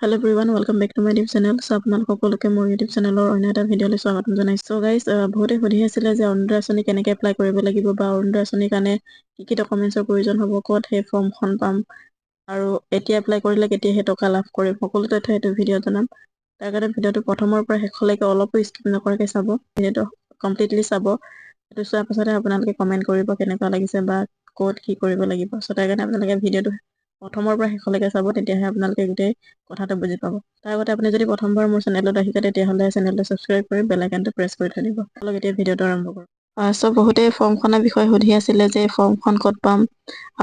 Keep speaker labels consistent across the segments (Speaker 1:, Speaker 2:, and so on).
Speaker 1: Hello everyone, welcome back to my YouTube channel. So আপোনালোক সকলোকে মোৰ YouTube চেনেলৰ অন্য এটা ভিডিঅ'লৈ স্বাগতম জনাইছো। গাইজ বহুতে সুধি আছিলে যে অৰুণোদয় আঁচনি কেনেকৈ এপ্লাই কৰিব লাগিব বা অৰুণোদয় আঁচনিৰ কাৰণে কি ডকুমেণ্টছৰ প্ৰয়োজন হ'ব, ক'ত সেই ফৰ্মখন পাম আৰু এতিয়া এপ্লাই কৰিলে কেতিয়া সেই টকা লাভ কৰিম, সকলো তথ্য এইটো ভিডিঅ'ত জনাম। তাৰ কাৰণে ভিডিঅ'টো প্ৰথমৰ পৰা শেষলৈকে অলপো স্কিপ নকৰাকৈ চাব। ভিডিঅ'টো কমপ্লিটলি চাব। সেইটো চোৱাৰ পাছতে আপোনালোকে কমেণ্ট কৰিব কেনেকুৱা লাগিছে বা ক'ত কি কৰিব লাগিব। চ' তাৰ কাৰণে আপোনালোকে ভিডিঅ'টো প্ৰথমৰ পৰা শেষলৈকে চাব, তেতিয়াহে আপোনালোকে গোটেই কথাটো বুজি পাব। তাৰ আগতে আপুনি যদি প্ৰথমবাৰ মোৰ চেনেলত আহিছে তেতিয়াহ'লে চেনেলটো ছাবস্ক্ৰাইব কৰি বেল আইকনটো প্ৰেছ কৰি থৈ দিব। এতিয়া ভিডিঅ'টো আৰম্ভ কৰোঁ। চ' বহুতেই ফৰ্মখনৰ বিষয়ে সুধি আছিলে যে ফৰ্মখন ক'ত পাম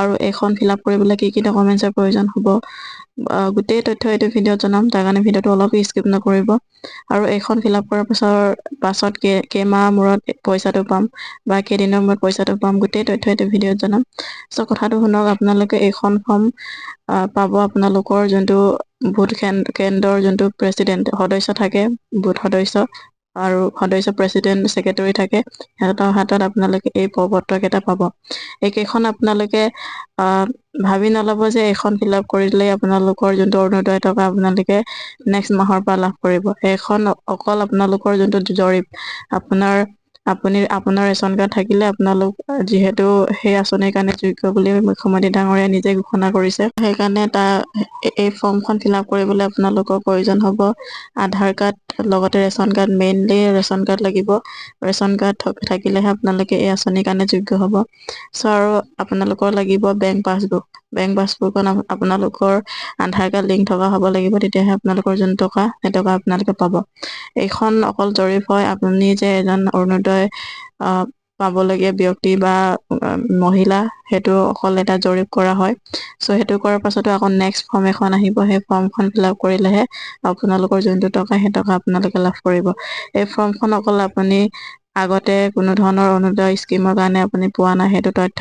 Speaker 1: আৰু এইখন ফিল আপ কৰিবলৈ কি ডকুমেণ্টছৰ প্ৰয়োজন হ'ব। গোটেই তথ্য এইটো ভিডিঅ'ত জনাম, তাৰ কাৰণে ভিডিঅ'টো অলপ স্কিপ নকৰিব। আৰু এইখন ফিল আপ কৰাৰ পাছত কেইমাহ মূৰত পইচাটো পাম বা কেইদিনৰ মূৰত পইচাটো পাম, গোটেই তথ্য এইটো ভিডিঅ'ত জনাম। চ' কথাটো শুনক, আপোনালোকে এইখন ফৰ্ম পাব আপোনালোকৰ যোনটো ভোট কেন্দ্ৰৰ যোনটো প্ৰেচিডেণ্ট সদস্য থাকে, ভোট সদস্য আৰু সদস্য প্ৰেচিডেণ্ট ছেক্ৰেটৰী থাকে, সিহঁতৰ হাতত আপোনালোকে এই প্ৰপত্ৰ কেইটা পাব। এইকেইখন আপোনালোকে ভাবি নল'ব যে এইখন ফিল আপ কৰিলে আপোনালোকৰ যোনটো অৰুণোদয় টকা আপোনালোকে নেক্সট মাহৰ পৰা লাভ কৰিব। এইখন অকল আপোনালোকৰ যোনটো জৰীপ, আপোনাৰ ৰেচন কাৰ্ড থাকিলে আপোনালোক যিহেতু সেই আঁচনিৰ কাৰণে যোগ্য বুলি মুখ্যমন্ত্ৰী ডাঙৰীয়াই নিজে ঘোষণা কৰিছে, সেইকাৰণে এই ফৰ্মখন ফিল আপ কৰিবলৈ আপোনালোকৰ প্ৰয়োজন হ'ব আধাৰ কাৰ্ড, লগতে ration card. Mainly ration card লাগিব। ৰেচন কাৰ্ড থাকিলেহে আপোনালোকে এই আঁচনিৰ কাৰণে যোগ্য হ'ব। চ' আৰু আপোনালোকৰ লাগিব বেংক পাছবুক। বেংক পাছবুকত আপোনালোকৰ আধাৰ কাৰ্ড লিংক থকা হ'ব লাগিব, তেতিয়াহে আপোনালোকৰ যোন টকা সেই টকা আপোনালোকে পাব। এইখন অকল জৰীপ হয়, আপুনি যে এজন অৰুণোদয় পাবলগীয়া ব্যক্তি বা মহিলা, সেইটো অকল এটা জৰীপ কৰা হয়। চ' সেইটো কৰাৰ পাছতো আকৌ নেক্সট ফৰ্ম এখন আহিব, সেই ফৰ্মখন ফিল আপ কৰিলেহে আপোনালোকৰ যোনটো টকা সেই টকা আপোনালোকে লাভ কৰিব। এই ফৰ্মখন অকল আপুনি আগতে কোনো ধৰণৰ অৰুণোদয় স্কিমৰ কাৰণে আপুনি পোৱা নাই, সেইটো তথ্য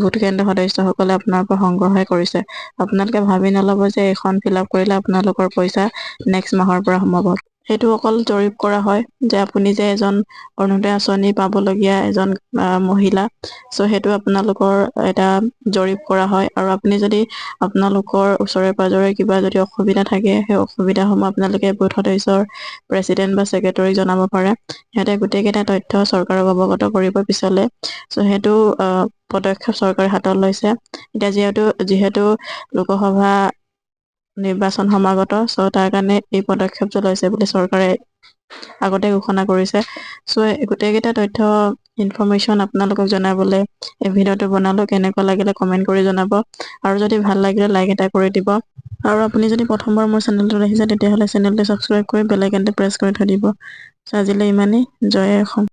Speaker 1: ভোট কেন্দ্ৰ সদস্যসকলে আপোনাৰ পৰা সংগ্ৰহ কৰিছে। আপোনালোকে ভাবি নল'ব যে এইখন ফিল আপ কৰিলে আপোনালোকৰ পইচা নেক্সট মাহৰ পৰা সোমাব। সেইটো অকল জৰীপ কৰা হয় যে আপুনি যে এজন অৰুণোদয় আঁচনি পাবলগীয়া এজন মহিলা। চ' সেইটো আপোনালোকৰ এটা জৰীপ কৰা হয়। আৰু আপুনি যদি আপোনালোকৰ ওচৰে পাজৰে কিবা যদি অসুবিধা থাকে, সেই অসুবিধাসমূহ আপোনালোকে বুথ সদস্যৰ প্ৰেচিডেণ্ট বা ছেক্ৰেটৰীক জনাব পাৰে। সিহঁতে গোটেইকেইটা তথ্য চৰকাৰক অৱগত কৰিব পিছলে। চ' সেইটো পদক্ষেপ চৰকাৰে হাতত লৈছে। এতিয়া যিহেতু লোকসভা নিৰ্বাচন সমাগত, চ' তাৰ কাৰণে এই পদক্ষেপটো লৈছে বুলি চৰকাৰে আগতে ঘোষণা কৰিছে। চ' গোটেইকেইটা তথ্য ইনফৰমেশ্যন আপোনালোকক জনাবলৈ এই ভিডিঅ'টো বনালো। কেনেকুৱা লাগিলে কমেণ্ট কৰি জনাব, আৰু যদি ভাল লাগিলে লাইক এটা কৰি দিব। আৰু আপুনি যদি প্ৰথমবাৰ মোৰ চেনেলটোত আহিছে তেতিয়াহ'লে চেনেলটো ছাবস্ক্ৰাইব কৰি বেল আইকনটো প্ৰেছ কৰি থৈ দিব। চ' আজিলৈ ইমানেই। জয় অসম।